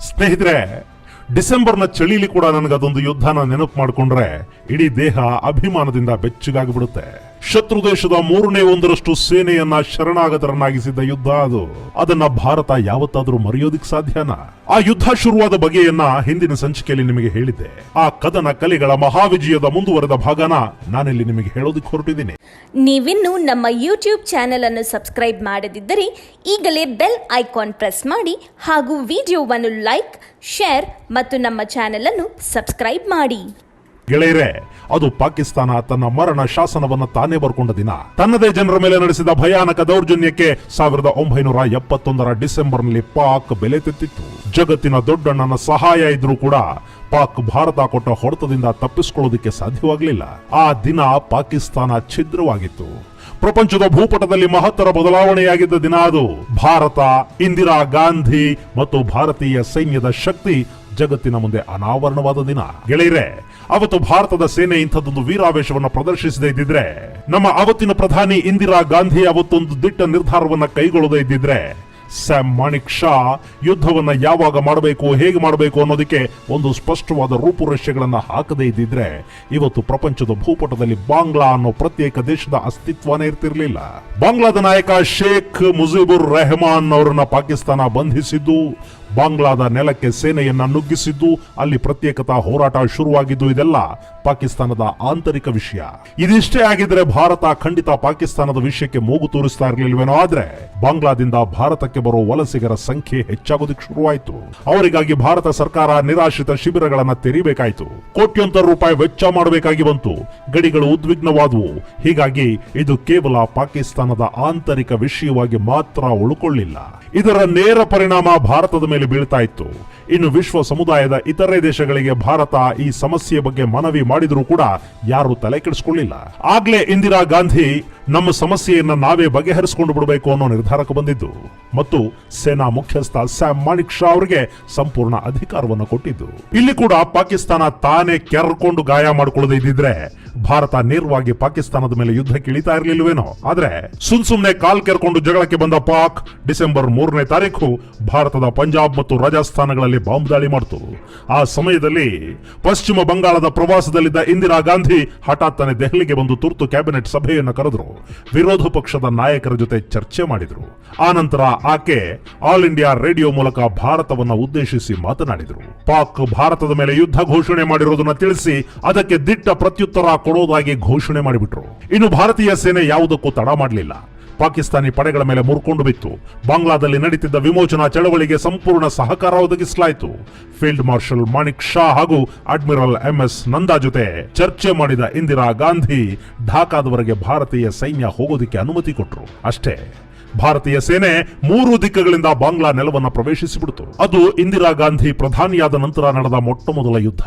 ಸ್ನೇಹಿತರೆ, ಡಿಸೆಂಬರ್ನ ಚಳಿಲಿ ಕೂಡ ನನಗದೊಂದು ಯುದ್ಧನ ನೆನಪು ಮಾಡಿಕೊಂಡ್ರೆ ಇಡೀ ದೇಹ ಅಭಿಮಾನದಿಂದ ಬೆಚ್ಚಗಾಗ್ಬಿಡುತ್ತೆ. ಶತ್ರು ದೇಶದ 1/3 ಸೇನೆಯನ್ನ ಶರಣಾಗತರನ್ನಾಗಿಸಿದ್ದ ಯುದ್ಧ ಅದು. ಅದನ್ನ ಭಾರತ ಯಾವತ್ತಾದ್ರೂ ಮರೆಯೋದಿಕ್ ಸಾಧ್ಯನಾ? ಆ ಯುದ್ಧ ಶುರುವಾದ ಬಗೆಯನ್ನ ಹಿಂದಿನ ಸಂಚಿಕೆಯಲ್ಲಿ ನಿಮಗೆ ಹೇಳಿದ್ದೆ. ಆ ಕದನ ಕಲೆಗಳ ಮಹಾವಿಜಯದ ಮುಂದುವರೆದ ಭಾಗನ ನಾನಿಲ್ಲಿ ನಿಮಗೆ ಹೇಳೋದಿಕ್ ಹೊರಟಿದ್ದೀನಿ. ನೀವಿನ್ನು ನಮ್ಮ ಯೂಟ್ಯೂಬ್ ಚಾನೆಲ್ ಅನ್ನು ಸಬ್ಸ್ಕ್ರೈಬ್ ಮಾಡದಿದ್ದರೆ ಈಗಲೇ ಬೆಲ್ ಐಕಾನ್ ಪ್ರೆಸ್ ಮಾಡಿ ಹಾಗೂ ವಿಡಿಯೋವನ್ನು ಲೈಕ್, ಶೇರ್ ಮತ್ತು ನಮ್ಮ ಚಾನೆಲ್ ಅನ್ನು ಸಬ್ಸ್ಕ್ರೈಬ್ ಮಾಡಿ. ಗೆಳೆಯರೆ, ಅದು ಪಾಕಿಸ್ತಾನ ತನ್ನ ಮರಣ ಶಾಸನವನ್ನ ತಾನೇ ಬರ್ಕೊಂಡ ದಿನ. ತನ್ನದೇ ಜನರ ಮೇಲೆ ನಡೆಸಿದ ಭಯಾನಕ ದೌರ್ಜನ್ಯಕ್ಕೆ 1971 ಡಿಸೆಂಬರ್ನಲ್ಲಿ ಪಾಕ್ ಬೆಲೆ ತೆತ್ತಿತ್ತು. ಜಗತ್ತಿನ ದೊಡ್ಡಣ್ಣನ ಸಹಾಯ ಇದ್ರೂ ಕೂಡ ಪಾಕ್ ಭಾರತ ಕೊಟ್ಟ ಹೊಡೆತದಿಂದ ತಪ್ಪಿಸಿಕೊಳ್ಳೋದಕ್ಕೆ ಸಾಧ್ಯವಾಗಲಿಲ್ಲ. ಆ ದಿನ ಪಾಕಿಸ್ತಾನ ಛಿದ್ರವಾಗಿತ್ತು. ಪ್ರಪಂಚದ ಭೂಪಟದಲ್ಲಿ ಮಹತ್ತರ ಬದಲಾವಣೆಯಾಗಿದ್ದ ದಿನ ಅದು. ಭಾರತ, ಇಂದಿರಾ ಗಾಂಧಿ ಮತ್ತು ಭಾರತೀಯ ಸೈನ್ಯದ ಶಕ್ತಿ ಜಗತ್ತಿನ ಮುಂದೆ ಅನಾವರಣವಾದ ದಿನ. ಗೆಳೆಯರೆ, ಅವತ್ತು ಭಾರತದ ಸೇನೆ ಇಂಥದ್ದೊಂದು ವೀರಾವೇಶವನ್ನ ಪ್ರದರ್ಶಿಸದೇ ಇದ್ದಿದ್ರೆ, ನಮ್ಮ ಅವತ್ತಿನ ಪ್ರಧಾನಿ ಇಂದಿರಾ ಗಾಂಧಿ ಅವತ್ತೊಂದು ದಿಟ್ಟ ನಿರ್ಧಾರವನ್ನ ಕೈಗೊಳ್ಳದೇ ಇದ್ದಿದ್ರೆ, ಸ್ಯಾಮ್ ಮಾಣಿಕ್ ಶಾ ಯುದ್ಧವನ್ನ ಯಾವಾಗ ಮಾಡಬೇಕು, ಹೇಗೆ ಮಾಡಬೇಕು ಅನ್ನೋದಕ್ಕೆ ಒಂದು ಸ್ಪಷ್ಟವಾದ ರೂಪುರೇಷೆಗಳನ್ನ ಹಾಕದೇ ಇದ್ದಿದ್ರೆ, ಇವತ್ತು ಪ್ರಪಂಚದ ಭೂಪಟದಲ್ಲಿ ಬಾಂಗ್ಲಾ ಅನ್ನೋ ಪ್ರತ್ಯೇಕ ದೇಶದ ಅಸ್ತಿತ್ವನೇ ಇರ್ತಿರ್ಲಿಲ್ಲ. ಬಾಂಗ್ಲಾದ ನಾಯಕ ಶೇಖ್ ಮುಜಿಬುರ್ ರೆಹಮಾನ್ ಅವರನ್ನ ಪಾಕಿಸ್ತಾನ ಬಂಧಿಸಿದ್ದು, ಬಾಂಗ್ಲಾದ ನೆಲಕ್ಕೆ ಸೇನೆಯನ್ನ ನುಗ್ಗಿಸಿದ್ದು, ಅಲ್ಲಿ ಪ್ರತ್ಯೇಕತಾ ಹೋರಾಟ ಶುರುವಾಗಿದ್ದು, ಇದೆಲ್ಲ ಪಾಕಿಸ್ತಾನದ ಆಂತರಿಕ ವಿಷಯ. ಇದಿಷ್ಟೇ ಆಗಿದ್ರೆ ಭಾರತ ಖಂಡಿತ ಪಾಕಿಸ್ತಾನದ ವಿಷಯಕ್ಕೆ ಮೂಗು ತೂರಿಸ್ತಾ ಇರಲಿಲ್ವೇನೋ. ಆದ್ರೆ ಬಾಂಗ್ಲಾದಿಂದ ಭಾರತಕ್ಕೆ ಬರೋ ವಲಸಿಗರ ಸಂಖ್ಯೆ ಹೆಚ್ಚಾಗೋದಕ್ಕೆ ಶುರುವಾಯಿತು. ಅವರಿಗಾಗಿ ಭಾರತ ಸರ್ಕಾರ ನಿರಾಶ್ರಿತ ಶಿಬಿರಗಳನ್ನ ತೆರೀಬೇಕಾಯಿತು. ಕೋಟ್ಯಂತರ ರೂಪಾಯಿ ವೆಚ್ಚ ಮಾಡಬೇಕಾಗಿ ಬಂತು. ಗಡಿಗಳು ಉದ್ವಿಗ್ನವಾದವು. ಹೀಗಾಗಿ ಇದು ಕೇವಲ ಪಾಕಿಸ್ತಾನದ ಆಂತರಿಕ ವಿಷಯವಾಗಿ ಮಾತ್ರ ಉಳ್ಕೊಳ್ಳಿಲ್ಲ. ಇದರ ನೇರ ಪರಿಣಾಮ ಭಾರತದ ಮೇಲೆ ಬೀಳ್ತಾ ಇತ್ತು. ಇನ್ನು ವಿಶ್ವ ಸಮುದಾಯದ ಇತರೆ ದೇಶಗಳಿಗೆ ಭಾರತ ಈ ಸಮಸ್ಯೆ ಬಗ್ಗೆ ಮನವಿ ಮಾಡಿದ್ರೂ ಕೂಡ ಯಾರು ತಲೆ ಕೆಡಿಸಿಕೊಳ್ಳಿಲ್ಲ. ಆಗ್ಲೇ ಇಂದಿರಾ ಗಾಂಧಿ ನಮ್ಮ ಸಮಸ್ಯೆಯನ್ನ ನಾವೇ ಬಗೆಹರಿಸಿಕೊಂಡು ಬಿಡಬೇಕು ಅನ್ನೋ ನಿರ್ಧಾರಕ್ಕೆ ಬಂದಿದ್ದು ಮತ್ತು ಸೇನಾ ಮುಖ್ಯಸ್ಥ ಸ್ಯಾಮ್ ಮಾಣಿಕ್ ಶಾ ಅವರಿಗೆ ಸಂಪೂರ್ಣ ಅಧಿಕಾರವನ್ನು ಕೊಟ್ಟಿದ್ದು. ಇಲ್ಲಿ ಕೂಡ ಪಾಕಿಸ್ತಾನ ತಾನೇ ಕೆರ್ಕೊಂಡು ಗಾಯ ಮಾಡಿಕೊಳ್ಳದೆ ಇದ್ದಿದ್ರೆ ಭಾರತ ನೇರವಾಗಿ ಪಾಕಿಸ್ತಾನದ ಮೇಲೆ ಯುದ್ಧಕ್ಕೆ ಇಳಿತಾ ಇರಲಿಲ್ವೇನೋ. ಆದ್ರೆ ಸುಮ್ನೆ ಕಾಲ್ ಕೆರ್ಕೊಂಡು ಜಗಳಕ್ಕೆ ಬಂದ ಪಾಕ್ ಡಿಸೆಂಬರ್ 3ನೇ ತಾರೀಕು ಭಾರತದ ಪಂಜಾಬ್ ಮತ್ತು ರಾಜಸ್ಥಾನಗಳಲ್ಲಿ ಬಾಂಬ್ ದಾಳಿ ಮಾಡಿತು. ಆ ಸಮಯದಲ್ಲಿ ಪಶ್ಚಿಮ ಬಂಗಾಳದ ಪ್ರವಾಸದಲ್ಲಿದ್ದ ಇಂದಿರಾ ಗಾಂಧಿ ಹಠಾತ್ತನೆ ದೆಹಲಿಗೆ ಬಂದು ತುರ್ತು ಕ್ಯಾಬಿನೆಟ್ ಸಭೆಯನ್ನು ಕರೆದ್ರು. ವಿರೋಧ ಪಕ್ಷದ ನಾಯಕರ ಜೊತೆ ಚರ್ಚೆ ಮಾಡಿದ್ರು. ಆ ನಂತರ ಆಕೆ ಆಲ್ ಇಂಡಿಯಾ ರೇಡಿಯೋ ಮೂಲಕ ಭಾರತವನ್ನ ಉದ್ದೇಶಿಸಿ ಮಾತನಾಡಿದ್ರು. ಪಾಕ್ ಭಾರತದ ಮೇಲೆ ಯುದ್ಧ ಘೋಷಣೆ ಮಾಡಿರೋದನ್ನ ತಿಳಿಸಿ ಅದಕ್ಕೆ ದಿಟ್ಟ ಪ್ರತ್ಯುತ್ತರ ಕೊಡೋದಾಗಿ ಘೋಷಣೆ ಮಾಡಿಬಿಟ್ರು. ಇನ್ನು ಭಾರತೀಯ ಸೇನೆ ಯಾವುದಕ್ಕೂ ತಡ ಮಾಡಲಿಲ್ಲ. ಪಾಕಿಸ್ತಾನಿ ಪಡೆಗಳ ಮೇಲೆ ಮುರ್ಕೊಂಡು ಬಿತ್ತು. ಬಾಂಗ್ಲಾದಲ್ಲಿ ನಡೀತಿದ್ದ ವಿಮೋಚನಾ ಚಳವಳಿಗೆ ಸಂಪೂರ್ಣ ಸಹಕಾರ ಒದಗಿಸಲಾಯಿತು. ಫೀಲ್ಡ್ ಮಾರ್ಷಲ್ ಮಾಣಿಕ್ ಶಾ ಹಾಗೂ ಅಡ್ಮಿರಲ್ MS ನಂದಾ ಜೊತೆ ಚರ್ಚೆ ಮಾಡಿದ ಇಂದಿರಾ ಗಾಂಧಿ ಢಾಕಾದವರೆಗೆ ಭಾರತೀಯ ಸೈನ್ಯ ಹೋಗೋದಿಕ್ಕೆ ಅನುಮತಿ ಕೊಟ್ಟರು. ಅಷ್ಟೇ, ಭಾರತೀಯ ಸೇನೆ 3 ದಿಕ್ಕುಗಳಿಂದ ಬಾಂಗ್ಲಾ ನೆಲವನ್ನ ಪ್ರವೇಶಿಸಿಬಿಡ್ತು. ಅದು ಇಂದಿರಾ ಗಾಂಧಿ ಪ್ರಧಾನಿಯಾದ ನಂತರ ನಡೆದ ಮೊಟ್ಟಮೊದಲ ಯುದ್ಧ.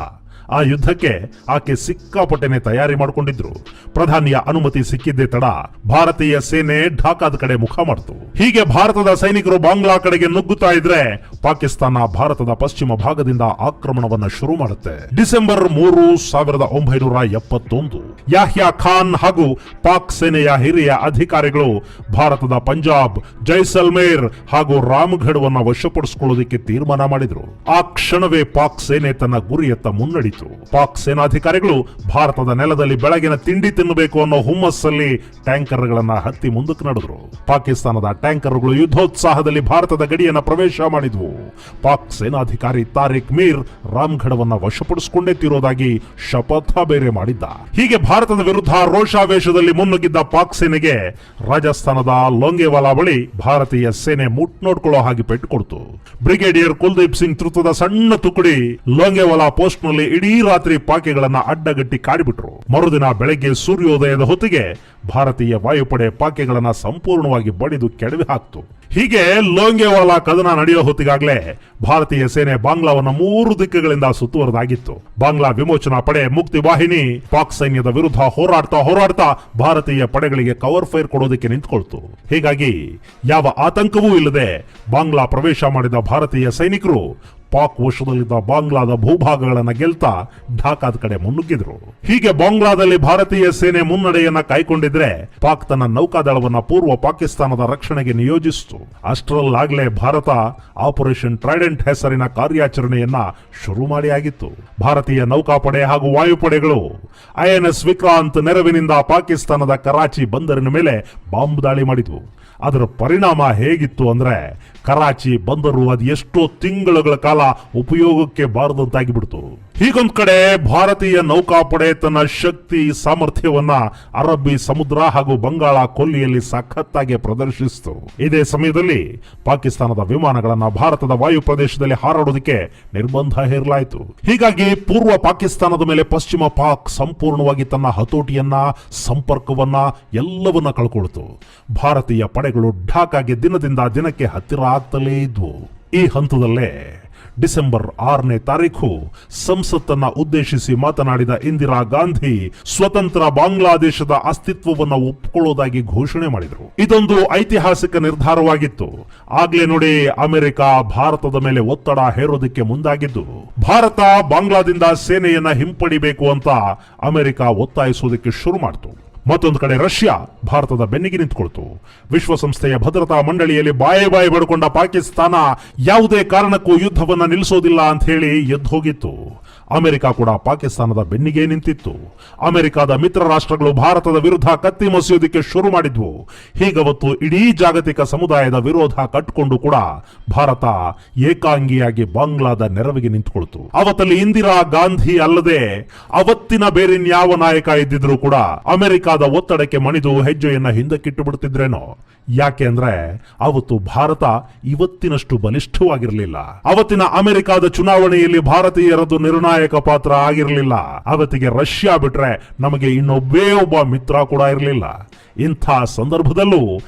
ಆ ಯುದ್ಧಕ್ಕೆ ಆಕೆ ಸಿಕ್ಕಾಪಟ್ಟೆನೆ ತಯಾರಿ ಮಾಡಿಕೊಂಡಿದ್ರು. ಪ್ರಧಾನಿಯ ಅನುಮತಿ ಸಿಕ್ಕಿದ್ದೇ ತಡ ಭಾರತೀಯ ಸೇನೆ ಢಾಕಾದ ಕಡೆ ಮುಖ ಮಾಡಿತು. ಹೀಗೆ ಭಾರತದ ಸೈನಿಕರು ಬಾಂಗ್ಲಾ ಕಡೆಗೆ ನುಗ್ಗುತ್ತಾ ಇದ್ರೆ ಪಾಕಿಸ್ತಾನ ಭಾರತದ ಪಶ್ಚಿಮ ಭಾಗದಿಂದ ಆಕ್ರಮಣವನ್ನ ಶುರು ಮಾಡುತ್ತೆ. ಡಿಸೆಂಬರ್ 3, 1971 ಯಾಹ್ಯಾ ಖಾನ್ ಹಾಗೂ ಪಾಕ್ ಸೇನೆಯ ಹಿರಿಯ ಅಧಿಕಾರಿಗಳು ಭಾರತದ ಪಂಜಾಬ್, ಜೈಸಲ್ಮೇರ್ ಹಾಗೂ ರಾಮಗಢವನ್ನ ವಶಪಡಿಸಿಕೊಳ್ಳೋದಕ್ಕೆ ತೀರ್ಮಾನ ಮಾಡಿದ್ರು. ಆ ಕ್ಷಣವೇ ಪಾಕ್ ಸೇನೆ ತನ್ನ ಗುರಿಯತ್ತ ಮುನ್ನಡೆಯಿತು. ಪಾಕ್ ಸೇನಾಧಿಕಾರಿಗಳು ಭಾರತದ ನೆಲದಲ್ಲಿ ಬೆಳಗಿನ ತಿಂಡಿ ತಿನ್ನಬೇಕು ಅನ್ನೋ ಹುಮ್ಮಸ್ಸಲ್ಲಿ ಟ್ಯಾಂಕರ್ಗಳನ್ನ ಹತ್ತಿ ಮುಂದಕ್ಕೆ ನಡೆದ್ರು. ಪಾಕಿಸ್ತಾನದ ಟ್ಯಾಂಕರ್ಗಳು ಯುದ್ಧೋತ್ಸಾಹದಲ್ಲಿ ಭಾರತದ ಗಡಿಯನ್ನ ಪ್ರವೇಶ ಮಾಡಿದ್ವು. ಪಾಕ್ ಸೇನಾಧಿಕಾರಿ ತಾರಿಕ್ ಮೀರ್ ರಾಮಗಢವನ್ನ ವಶಪಡಿಸಿಕೊಂಡೇ ತೀರೋದಾಗಿ ಶಪಥ ಬೇರೆ ಮಾಡಿದ್ದ. ಹೀಗೆ ಭಾರತದ ವಿರುದ್ಧ ರೋಷಾವೇಶದಲ್ಲಿ ಮುನ್ನುಗ್ಗಿದ್ದ ಪಾಕ್ ಸೇನೆಗೆ ರಾಜಸ್ಥಾನದ ಲೋಂಗೇವಾಲಾ ಬಳಿ ಭಾರತೀಯ ಸೇನೆ ಮುಟ್ನೋಡ್ಕೊಳ್ಳೋ ಹಾಗೆ ಪೆಟ್ಟು ಕೊಡ್ತು. ಬ್ರಿಗೇಡಿಯರ್ ಕುಲ್ದೀಪ್ ಸಿಂಗ್ ನೇತೃತ್ವದ ಸಣ್ಣ ತುಕಡಿ ಲೋಂಗೇವಾಲಾ ಪೋಸ್ಟ್ ನಲ್ಲಿ ಇಡೀ ರಾತ್ರಿ ಪಾಕಿಗಳನ್ನ ಅಡ್ಡಗಟ್ಟಿ ಕಾಡಿಬಿಟ್ರು. ಮರುದಿನ ಬೆಳಗ್ಗೆ ಸೂರ್ಯೋದಯದ ಹೊತ್ತಿಗೆ ಭಾರತೀಯ ವಾಯುಪಡೆ ಪಾಕಿಗಳನ್ನ ಸಂಪೂರ್ಣವಾಗಿ ಬಡಿದು ಕೆಡವಿ ಹಾಕ್ತು. ಹೀಗೆ ಲೋಂಗೇವಾಲಾ ಕದನ ನಡೆಯೋ ಹೊತ್ತಿಗಾಗ್ಲೇ ಭಾರತೀಯ ಸೇನೆ ಬಾಂಗ್ಲಾವನ್ನ 3 ದಿಕ್ಕುಗಳಿಂದ ಸುತ್ತುವರೆದಾಗಿತ್ತು. ಬಾಂಗ್ಲಾ ವಿಮೋಚನಾ ಪಡೆ ಮುಕ್ತಿ ವಾಹಿನಿ ಪಾಕ್ ಸೈನ್ಯದ ವಿರುದ್ಧ ಹೋರಾಡ್ತಾ ಭಾರತೀಯ ಪಡೆಗಳಿಗೆ ಕವರ್ ಫೈರ್ ಕೊಡೋದಕ್ಕೆ ನಿಂತ್ಕೊಳ್ತು. ಹೀಗಾಗಿ ಯಾವ ಆತಂಕವೂ ಇಲ್ಲದೆ ಬಾಂಗ್ಲಾ ಪ್ರವೇಶ ಮಾಡಿದ ಭಾರತೀಯ ಸೈನಿಕರು ಪಾಕ್ ವಶದಲ್ಲಿದ್ದ ಬಾಂಗ್ಲಾದ ಭೂಭಾಗಗಳನ್ನ ಗೆಲ್ತಾ ಢಾಕಾದ ಕಡೆ ಮುನ್ನುಗ್ಗಿದ್ರು. ಹೀಗೆ ಬಾಂಗ್ಲಾದಲ್ಲಿ ಭಾರತೀಯ ಸೇನೆ ಮುನ್ನಡೆಯನ್ನ ಕಾಯ್ಕೊಂಡಿದ್ರೆ ಪಾಕ್ ತನ್ನ ನೌಕಾದಳವನ್ನ ಪೂರ್ವ ಪಾಕಿಸ್ತಾನದ ರಕ್ಷಣೆಗೆ ನಿಯೋಜಿಸಿತು. ಅಷ್ಟರಲ್ಲಾಗಲೇ ಭಾರತ ಆಪರೇಷನ್ ಟ್ರೈಡೆಂಟ್ ಹೆಸರಿನ ಕಾರ್ಯಾಚರಣೆಯನ್ನ ಶುರು ಮಾಡಿ ಆಗಿತ್ತು. ಭಾರತೀಯ ನೌಕಾಪಡೆ ಹಾಗೂ ವಾಯುಪಡೆಗಳು INS ವಿಕ್ರಾಂತ್ ನೆರವಿನಿಂದ ಪಾಕಿಸ್ತಾನದ ಕರಾಚಿ ಬಂದರಿನ ಮೇಲೆ ಬಾಂಬ್ ದಾಳಿ ಮಾಡಿದ್ವು. ಅದರ ಪರಿಣಾಮ ಹೇಗಿತ್ತು ಅಂದ್ರೆ ಕರಾಚಿ ಬಂದರು ಅದು ಎಷ್ಟೋ ತಿಂಗಳುಗಳ ಕಾಲ ಉಪಯೋಗಕ್ಕೆ ಬಾರದಂತಾಗಿ ಬಿಡ್ತು. ಹೀಗೊಂದ್ ಕಡೆ ಭಾರತೀಯ ನೌಕಾಪಡೆ ತನ್ನ ಶಕ್ತಿ ಸಾಮರ್ಥ್ಯವನ್ನ ಅರಬ್ಬಿ ಸಮುದ್ರ ಹಾಗೂ ಬಂಗಾಳ ಕೊಲ್ಲಿಯಲ್ಲಿ ಸಖತ್ತಾಗಿ ಪ್ರದರ್ಶಿಸಿತು. ಇದೇ ಸಮಯದಲ್ಲಿ ಪಾಕಿಸ್ತಾನದ ವಿಮಾನಗಳನ್ನ ಭಾರತದ ವಾಯು ಪ್ರದೇಶದಲ್ಲಿ ಹಾರಾಡೋದಕ್ಕೆ ನಿರ್ಬಂಧ ಹೇರಲಾಯಿತು. ಹೀಗಾಗಿ ಪೂರ್ವ ಪಾಕಿಸ್ತಾನದ ಮೇಲೆ ಪಶ್ಚಿಮ ಪಾಕ್ ಸಂಪೂರ್ಣವಾಗಿ ತನ್ನ ಹತೋಟಿಯನ್ನ, ಸಂಪರ್ಕವನ್ನ ಎಲ್ಲವನ್ನ ಕಳ್ಕೊಳ್ತು. ಭಾರತೀಯ ಪಡೆಗಳು ಢಾಕಾಗೆ ದಿನದಿಂದ ದಿನಕ್ಕೆ ಹತ್ತಿರ ಆಗ್ತಲೇ ಇದ್ವು. ಈ ಹಂತದಲ್ಲೇ ಡಿಸೆಂಬರ್ 6ನೇ ತಾರೀಖು ಸಂಸತ್ತನ್ನ ಉದ್ದೇಶಿಸಿ ಮಾತನಾಡಿದ ಇಂದಿರಾ ಗಾಂಧಿ ಸ್ವತಂತ್ರ ಬಾಂಗ್ಲಾದೇಶದ ಅಸ್ತಿತ್ವವನ್ನು ಒಪ್ಪಿಕೊಳ್ಳೋದಾಗಿ ಘೋಷಣೆ ಮಾಡಿದರು. ಇದೊಂದು ಐತಿಹಾಸಿಕ ನಿರ್ಧಾರವಾಗಿತ್ತು. ಆಗ್ಲೇ ನೋಡಿ ಅಮೆರಿಕ ಭಾರತದ ಮೇಲೆ ಒತ್ತಡ ಹೇರೋದಕ್ಕೆ ಮುಂದಾಗಿದ್ದು, ಭಾರತ ಬಾಂಗ್ಲಾದಿಂದ ಸೇನೆಯನ್ನ ಹಿಂಪಡಿಬೇಕು ಅಂತ ಅಮೆರಿಕ ಒತ್ತಾಯಿಸುವುದಕ್ಕೆ ಶುರು ಮಾಡಿತು. ಮತ್ತೊಂದು ಕಡೆ ರಷ್ಯಾ ಭಾರತದ ಬೆನ್ನಿಗೆ ನಿಂತುಕೊಳ್ತು. ವಿಶ್ವಸಂಸ್ಥೆಯ ಭದ್ರತಾ ಮಂಡಳಿಯಲ್ಲಿ ಬಾಯಿ ಬಡ್ಕೊಂಡ ಪಾಕಿಸ್ತಾನ ಯಾವುದೇ ಕಾರಣಕ್ಕೂ ಯುದ್ಧವನ್ನ ನಿಲ್ಲಿಸೋದಿಲ್ಲ ಅಂತ ಹೇಳಿ ಎದ್ದು ಹೋಗಿತ್ತು. ಅಮೆರಿಕ ಕೂಡ ಪಾಕಿಸ್ತಾನದ ಬೆನ್ನಿಗೆ ನಿಂತಿತ್ತು. ಅಮೆರಿಕದ ಮಿತ್ರ ರಾಷ್ಟ್ರಗಳು ಭಾರತದ ವಿರುದ್ಧ ಕತ್ತಿ ಮಸಿಯೋದಕ್ಕೆ ಶುರು ಮಾಡಿದ್ವು. ಹೀಗವತ್ತು ಇಡೀ ಜಾಗತಿಕ ಸಮುದಾಯದ ವಿರೋಧ ಕಟ್ಟಿಕೊಂಡು ಕೂಡ ಭಾರತ ಏಕಾಂಗಿಯಾಗಿ ಬಾಂಗ್ಲಾದ ನೆರವಿಗೆ ನಿಂತುಕೊಳ್ತು. ಅವತ್ತಲ್ಲಿ ಇಂದಿರಾ ಗಾಂಧಿ ಅಲ್ಲದೆ ಅವತ್ತಿನ ಬೇರಿನ್ಯಾವ ನಾಯಕ ಇದ್ದಿದ್ರು ಕೂಡ ಅಮೆರಿಕದ ಒತ್ತಡಕ್ಕೆ ಮಣಿದು ಹೆಜ್ಜೆಯನ್ನ ಹಿಂದಕ್ಕಿಟ್ಟು ಬಿಡುತ್ತಿದ್ರೇನೋ. ಯಾಕೆ ಅಂದ್ರೆ ಅವತ್ತು ಭಾರತ ಇವತ್ತಿನಷ್ಟು ಬಲಿಷ್ಠವಾಗಿರಲಿಲ್ಲ. ಅವತ್ತಿನ ಅಮೆರಿಕದ ಚುನಾವಣೆಯಲ್ಲಿ ಭಾರತೀಯರದ್ದು ನಿರ್ಣಾಯಕ ಪಾತ್ರ ಆಗಿರಲಿಲ್ಲ. ಅವತ್ತಿಗೆ ರಷ್ಯಾ ಬಿಟ್ರೆ ನಮಗೆ ಇನ್ನೊಬ್ಬೇ ಒಬ್ಬ ಮಿತ್ರ ಕೂಡ ಇರಲಿಲ್ಲ. ಇಂಥ ಸಂದರ್ಭದಲ್ಲೂ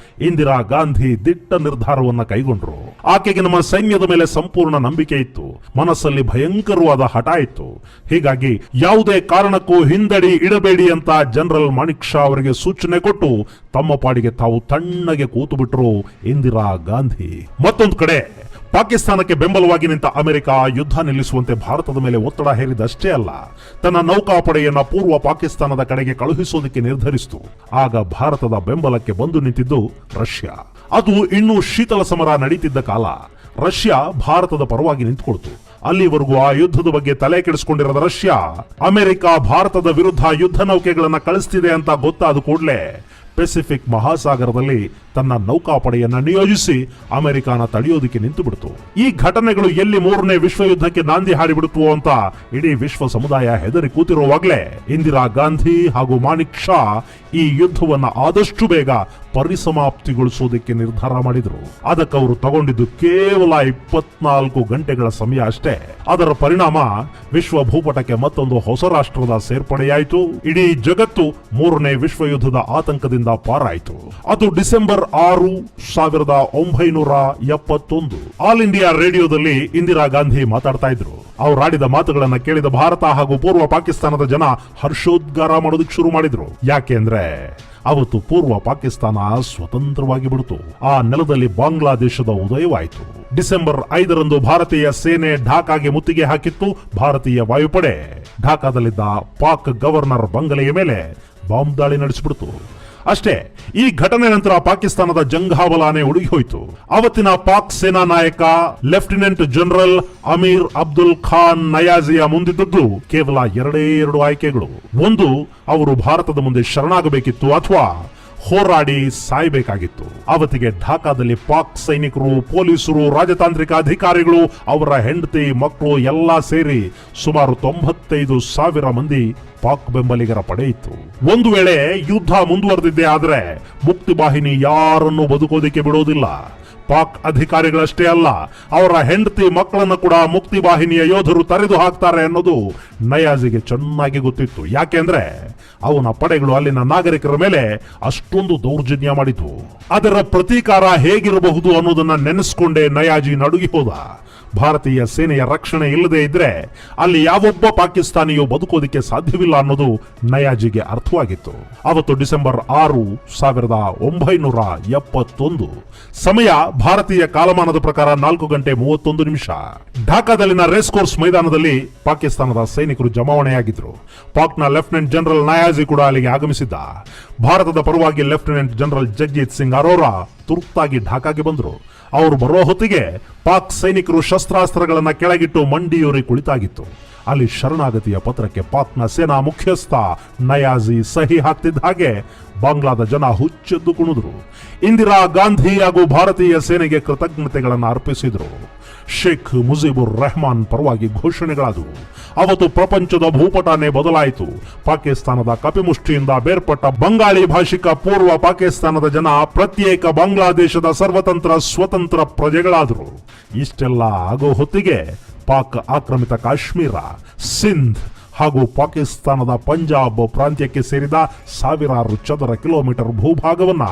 ಇಂದಿರಾ ಗಾಂಧಿ ದಿಟ್ಟ ನಿರ್ಧಾರವನ್ನ ಕೈಗೊಂಡ್ರು. ಆಕೆಗೆ ನಮ್ಮ ಸೈನ್ಯದ ಮೇಲೆ ಸಂಪೂರ್ಣ ನಂಬಿಕೆ ಇತ್ತು. ಮನಸ್ಸಲ್ಲಿ ಭಯಂಕರವಾದ ಹಠ ಇತ್ತು. ಹೀಗಾಗಿ ಯಾವುದೇ ಕಾರಣಕ್ಕೂ ಹಿಂದಡಿ ಇಡಬೇಡಿ ಅಂತ ಜನರಲ್ ಮಾಣಿಕ್ ಶಾ ಅವರಿಗೆ ಸೂಚನೆ ಕೊಟ್ಟು ತಮ್ಮ ಪಾಡಿಗೆ ತಾವು ತಣ್ಣಗೆ ಕೂತು ಬಿಟ್ರು ಇಂದಿರಾ ಗಾಂಧಿ. ಮತ್ತೊಂದು ಕಡೆ ಪಾಕಿಸ್ತಾನಕ್ಕೆ ಬೆಂಬಲವಾಗಿ ನಿಂತ ಅಮೆರಿಕ ಯುದ್ಧ ನಿಲ್ಲಿಸುವಂತೆ ಭಾರತದ ಮೇಲೆ ಒತ್ತಡ ಹೇರಿದಷ್ಟೇ ಅಲ್ಲ, ತನ್ನ ನೌಕಾಪಡೆಯನ್ನ ಪೂರ್ವ ಪಾಕಿಸ್ತಾನದ ಕಡೆಗೆ ಕಳುಹಿಸೋದಕ್ಕೆ ನಿರ್ಧರಿಸಿತು. ಆಗ ಭಾರತದ ಬೆಂಬಲಕ್ಕೆ ಬಂದು ನಿಂತಿದ್ದು ರಷ್ಯಾ. ಅದು ಇನ್ನೂ ಶೀತಲ ಸಮರ ನಡೀತಿದ್ದ ಕಾಲ. ರಷ್ಯಾ ಭಾರತದ ಪರವಾಗಿ ನಿಂತುಕೊಳ್ತು. ಅಲ್ಲಿವರೆಗೂ ಆ ಯುದ್ಧದ ಬಗ್ಗೆ ತಲೆ ಕೆಡಿಸಿಕೊಂಡಿರದ ರಷ್ಯಾ ಅಮೆರಿಕ ಭಾರತದ ವಿರುದ್ಧ ಯುದ್ಧ ನೌಕೆಗಳನ್ನ ಕಳಿಸ್ತಿದೆ ಅಂತ ಗೊತ್ತಾದ ಕೂಡಲೇ ಪೆಸಿಫಿಕ್ ಮಹಾಸಾಗರದಲ್ಲಿ ತನ್ನ ನೌಕಾಪಡೆಯನ್ನ ನಿಯೋಜಿಸಿ ಅಮೆರಿಕಾನ ತಡೆಯೋದಕ್ಕೆ ನಿಂತು ಬಿಡ್ತು. ಈ ಘಟನೆಗಳು ಎಲ್ಲಿ 3ನೇ ವಿಶ್ವಯುದ್ಧಕ್ಕೆ ನಾಂದಿ ಹಾಡಿಬಿಡುತ್ತೋ ಅಂತ ಇಡೀ ವಿಶ್ವ ಸಮುದಾಯ ಹೆದರಿ ಕೂತಿರುವಾಗಲೇ ಇಂದಿರಾ ಗಾಂಧಿ ಹಾಗೂ ಮಾಣಿಕ್ ಶಾ ಈ ಯುದ್ಧವನ್ನ ಆದಷ್ಟು ಬೇಗ ಪರಿಸಮಾಪ್ತಿಗೊಳಿಸೋದಕ್ಕೆ ನಿರ್ಧಾರ ಮಾಡಿದ್ರು. ಅದಕ್ಕೆ ಅವರು ತಗೊಂಡಿದ್ದು ಕೇವಲ 24 ಗಂಟೆಗಳ ಸಮಯ ಅಷ್ಟೇ. ಅದರ ಪರಿಣಾಮ ವಿಶ್ವ ಭೂಪಟಕ್ಕೆ ಮತ್ತೊಂದು ಹೊಸ ರಾಷ್ಟ್ರದ ಸೇರ್ಪಡೆಯಾಯಿತು. ಇಡೀ ಜಗತ್ತು 3ನೇ ವಿಶ್ವಯುದ್ಧದ ಆತಂಕದಿಂದ ಪಾರಾಯಿತು. ಅದು ಡಿಸೆಂಬರ್ 6, 1971. ಆಲ್ ಇಂಡಿಯಾ ರೇಡಿಯೋದಲ್ಲಿ ಇಂದಿರಾ ಗಾಂಧಿ ಮಾತಾಡ್ತಾ ಇದ್ರು. ಅವರಾಡಿದ ಮಾತುಗಳನ್ನ ಕೇಳಿದ ಭಾರತ ಹಾಗೂ ಪೂರ್ವ ಪಾಕಿಸ್ತಾನದ ಜನ ಹರ್ಷೋದ್ಗಾರ ಮಾಡೋದಕ್ಕೆ ಶುರು ಮಾಡಿದ್ರು. ಯಾಕೆ ಅಂದ್ರೆ ಅವತ್ತು ಪೂರ್ವ ಪಾಕಿಸ್ತಾನ ಸ್ವತಂತ್ರವಾಗಿ ಬಿಡ್ತು. ಆ ನೆಲದಲ್ಲಿ ಬಾಂಗ್ಲಾದೇಶದ ಉದಯವಾಯಿತು. ಡಿಸೆಂಬರ್ 5ರಂದು ಭಾರತೀಯ ಸೇನೆ ಢಾಕಾಗೆ ಮುತ್ತಿಗೆ ಹಾಕಿತ್ತು. ಭಾರತೀಯ ವಾಯುಪಡೆ ಢಾಕಾದಲ್ಲಿದ್ದ ಪಾಕ್ ಗವರ್ನರ್ ಬಂಗಲೆಯ ಮೇಲೆ ಬಾಂಬ್ ದಾಳಿ ನಡೆಸಿಬಿಡ್ತು. ಅಷ್ಟೇ, ಈ ಘಟನೆ ನಂತರ ಪಾಕಿಸ್ತಾನದ ಜಂಘಾವಲಾನೆ ಉಡುಗಿ ಹೋಯಿತು. ಅವತ್ತಿನ ಪಾಕ್ ಸೇನಾ ನಾಯಕ ಲೆಫ್ಟಿನೆಂಟ್ ಜನರಲ್ ಅಮೀರ್ ಅಬ್ದುಲ್ ಖಾನ್ ನಯಾಜಿಯ ಮುಂದಿದ್ದದ್ದು ಕೇವಲ 2 ಆಯ್ಕೆಗಳು. ಒಂದು, ಅವರು ಭಾರತದ ಮುಂದೆ ಶರಣಾಗಬೇಕಿತ್ತು ಅಥವಾ ಹೋರಾಡಿ ಸಾಯಬೇಕಾಗಿತ್ತು. ಅವತ್ತಿಗೆ ಢಾಕಾದಲ್ಲಿ ಪಾಕ್ ಸೈನಿಕರು, ಪೊಲೀಸರು, ರಾಜತಾಂತ್ರಿಕ ಅಧಿಕಾರಿಗಳು, ಅವರ ಹೆಂಡತಿ, ಮಕ್ಕಳು ಎಲ್ಲ ಸೇರಿ ಸುಮಾರು 95,000 ಮಂದಿ ಪಾಕ್ ಬೆಂಬಲಿಗರ ಪಡೆ ಇತ್ತು. ಒಂದು ವೇಳೆ ಯುದ್ಧ ಮುಂದುವರೆದಿದ್ದೇ ಆದ್ರೆ ಮುಕ್ತಿ ವಾಹಿನಿ ಯಾರನ್ನೂ ಬದುಕೋದಿಕ್ಕೆ ಬಿಡೋದಿಲ್ಲ. ಪಾಕ್ ಅಧಿಕಾರಿಗಳಷ್ಟೇ ಅಲ್ಲ, ಅವರ ಹೆಂಡತಿ ಮಕ್ಕಳನ್ನು ಕೂಡ ಮುಕ್ತಿ ವಾಹಿನಿಯ ಯೋಧರು ತರೆದು ಹಾಕ್ತಾರೆ ಅನ್ನೋದು ನಯಾಜಿಗೆ ಚೆನ್ನಾಗಿ ಗೊತ್ತಿತ್ತು. ಯಾಕೆಂದ್ರೆ ಅವನ ಪಡೆಗಳು ಅಲ್ಲಿನ ನಾಗರಿಕರ ಮೇಲೆ ಅಷ್ಟೊಂದು ದೌರ್ಜನ್ಯ ಮಾಡಿದ್ವು. ಅದರ ಪ್ರತೀಕಾರ ಹೇಗಿರಬಹುದು ಅನ್ನೋದನ್ನ ನೆನೆಸ್ಕೊಂಡೇ ನಯಾಜಿ ನಡುಗಿ ಹೋದ. ಭಾರತೀಯ ಸೇನೆಯ ರಕ್ಷಣೆ ಇಲ್ಲದೆ ಇದ್ರೆ ಅಲ್ಲಿ ಯಾವೊಬ್ಬ ಪಾಕಿಸ್ತಾನಿಯೂ ಬದುಕೋದಿಕ್ಕೆ ಸಾಧ್ಯವಿಲ್ಲ ಅನ್ನೋದು ನಯಾಜಿಗೆ ಅರ್ಥವಾಗಿತ್ತು. ಅವತ್ತು ಡಿಸೆಂಬರ್ 6, 1971. ಸಮಯ ಭಾರತೀಯ ಕಾಲಮಾನದ ಪ್ರಕಾರ 4:31. ಢಾಕಾದಲ್ಲಿನ ರೇಸ್ ಕೋರ್ಸ್ ಮೈದಾನದಲ್ಲಿ ಪಾಕಿಸ್ತಾನದ ಸೈನಿಕರು ಜಮಾವಣೆಯಾಗಿದ್ರು. ಪಾಕ್ನ ಲೆಫ್ಟಿನೆಂಟ್ ಜನರಲ್ ನಯಾಜಿ ಕೂಡ ಅಲ್ಲಿಗೆ ಆಗಮಿಸಿದ್ದ. ಭಾರತದ ಪರವಾಗಿ ಲೆಫ್ಟಿನೆಂಟ್ ಜನರಲ್ ಜಗಜೀತ್ ಸಿಂಗ್ ಅರೋರಾ ತುರ್ತಾಗಿ ಢಾಕಾಗೆ ಬಂದರು. ಅವರು ಬರೋ ಹೊತ್ತಿಗೆ ಪಾಕ್ ಸೈನಿಕರು ಶಸ್ತ್ರಾಸ್ತ್ರಗಳನ್ನ ಕೆಳಗಿಟ್ಟು ಮಂಡಿಯೂರಿ ಕುಳಿತಾಗಿತ್ತು. ಅಲ್ಲಿ ಶರಣಾಗತಿಯ ಪತ್ರಕ್ಕೆ ಪಾಕ್ನ ಸೇನಾ ಮುಖ್ಯಸ್ಥ ನಯಾಜಿ ಸಹಿ ಹಾಕ್ತಿದ್ದ ಹಾಗೆ ಬಾಂಗ್ಲಾದ ಜನ ಹುಚ್ಚೆದ್ದು ಕುಣಿದ್ರು. ಇಂದಿರಾ ಗಾಂಧಿ ಹಾಗೂ ಭಾರತೀಯ ಸೇನೆಗೆ ಕೃತಜ್ಞತೆಗಳನ್ನು ಅರ್ಪಿಸಿದ್ರು. ಶೇಖ್ ಮುಜಿಬುರ್ ರೆಹಮಾನ್ ಪರವಾಗಿ ಘೋಷಣೆಗಳಾದವು. ಅವತ್ತು ಪ್ರಪಂಚದ ಭೂಪಟನೇ ಬದಲಾಯಿತು. ಪಾಕಿಸ್ತಾನದ ಕಪಿಮುಷ್ಟಿಯಿಂದ ಬೇರ್ಪಟ್ಟ ಬಂಗಾಳಿ ಭಾಷಿಕ ಪೂರ್ವ ಪಾಕಿಸ್ತಾನದ ಜನ ಪ್ರತ್ಯೇಕ ಬಾಂಗ್ಲಾದೇಶದ ಸರ್ವತಂತ್ರ ಸ್ವತಂತ್ರ ಪ್ರಜೆಗಳಾದರು. ಇಷ್ಟೆಲ್ಲ ಆಗೋ ಹೊತ್ತಿಗೆ ಪಾಕ್ ಆಕ್ರಮಿತ ಕಾಶ್ಮೀರ, ಸಿಂಧ್ ಹಾಗೂ ಪಾಕಿಸ್ತಾನದ ಪಂಜಾಬ್ ಪ್ರಾಂತ್ಯಕ್ಕೆ ಸೇರಿದ ಸಾವಿರಾರು ಚದರ ಕಿಲೋಮೀಟರ್ ಭೂಭಾಗವನ್ನ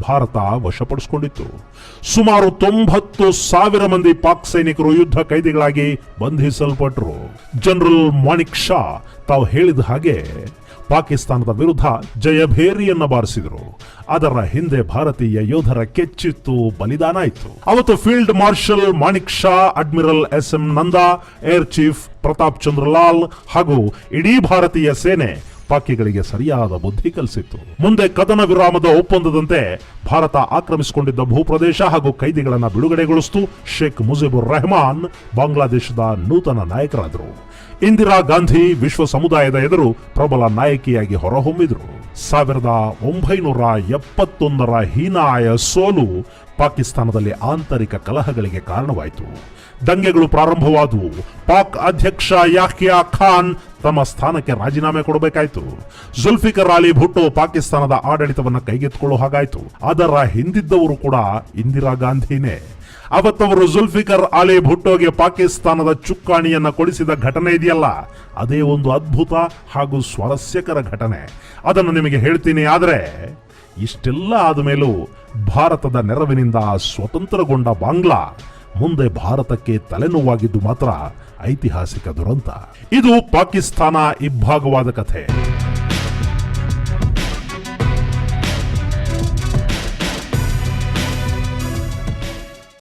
ಭಾರತ ವಶಪಡಿಸಿಕೊಂಡಿತ್ತು. ಸುಮಾರು 90,000 ಮಂದಿ ಪಾಕ್ ಸೈನಿಕರು ಯುದ್ಧ ಕೈದಿಗಳಾಗಿ ಬಂಧಿಸಲ್ಪಟ್ಟರು. ಜನರಲ್ ಮಾಣಿಕ್ ಶಾ ತಾವು ಹೇಳಿದ ಹಾಗೆ ಪಾಕಿಸ್ತಾನದ ವಿರುದ್ಧ ಜಯಭೇರಿಯನ್ನ ಬಾರಿಸಿದರು. ಅದರ ಹಿಂದೆ ಭಾರತೀಯ ಯೋಧರ ಕೆಚ್ಚಿತ್ತು, ಬಲಿದಾನ ಇತ್ತು. ಅವತ್ತು field marshal Manekshaw, admiral SM Nanda, air chief Pratap Chandra Lal ಹಾಗೂ ಇಡೀ ಭಾರತೀಯ ಸೇನೆ ಪಾಕಿಗಳಿಗೆ ಸರಿಯಾದ ಬುದ್ಧಿ ಕಲಿಸಿತ್ತು. ಮುಂದೆ ಕದನ ವಿರಾಮದ ಒಪ್ಪಂದದಂತೆ ಭಾರತ ಆಕ್ರಮಿಸಿಕೊಂಡಿದ್ದ ಭೂಪ್ರದೇಶ ಹಾಗೂ ಕೈದಿಗಳನ್ನು ಬಿಡುಗಡೆಗೊಳಿಸಿತು. ಶೇಖ್ ಮುಜಿಬುರ್ ರೆಹಮಾನ್ ಬಾಂಗ್ಲಾದೇಶದ ನೂತನ ನಾಯಕರಾದರು. ಇಂದಿರಾ ಗಾಂಧಿ ವಿಶ್ವ ಸಮುದಾಯದ ಎದುರು ಪ್ರಬಲ ನಾಯಕಿಯಾಗಿ ಹೊರಹೊಮ್ಮಿದ್ರು. 1971 ಹೀನಾಯ ಸೋಲು ಪಾಕಿಸ್ತಾನದಲ್ಲಿ ಆಂತರಿಕ ಕಲಹಗಳಿಗೆ ಕಾರಣವಾಯಿತು. ದಂಗೆಗಳು ಪ್ರಾರಂಭವಾದವು. ಪಾಕ್ ಅಧ್ಯಕ್ಷ ಯಾಹ್ಯಾ ಖಾನ್ ತಮ್ಮ ಸ್ಥಾನಕ್ಕೆ ರಾಜೀನಾಮೆ ಕೊಡಬೇಕಾಯಿತು. ಜುಲ್ಫಿಕರ್ ಅಲಿ ಭುಟ್ಟೋ ಪಾಕಿಸ್ತಾನದ ಆಡಳಿತವನ್ನು ಕೈಗೆತ್ತಿಕೊಳ್ಳೋ ಹಾಗಾಯಿತು. ಅದರ ಹಿಂದಿದ್ದವರು ಕೂಡ ಇಂದಿರಾ ಗಾಂಧಿನೇ. ಅವತ್ತವರು ಜುಲ್ಫಿಕರ್ ಅಲಿ ಭುಟ್ಟೋಗೆ ಪಾಕಿಸ್ತಾನದ ಚುಕ್ಕಾಣಿಯನ್ನ ಕೊಡಿಸಿದ ಘಟನೆ ಇದೆಯಲ್ಲ, ಅದೇ ಒಂದು ಅದ್ಭುತ ಹಾಗೂ ಸ್ವಾರಸ್ಯಕರ ಘಟನೆ. ಅದನ್ನು ನಿಮಗೆ ಹೇಳ್ತೀನಿ. ಆದರೆ ಇಷ್ಟೆಲ್ಲ ಆದ ಮೇಲೂ ಭಾರತದ ನೆರವಿನಿಂದ ಸ್ವತಂತ್ರಗೊಂಡ ಬಾಂಗ್ಲಾ ಮುಂದೆ ಭಾರತಕ್ಕೆ ತಲೆನೋವಾಗಿದ್ದು ಮಾತ್ರ ಐತಿಹಾಸಿಕ ದುರಂತ. ಇದು ಪಾಕಿಸ್ತಾನ ಇಬ್ಬಾಗವಾದ ಕಥೆ.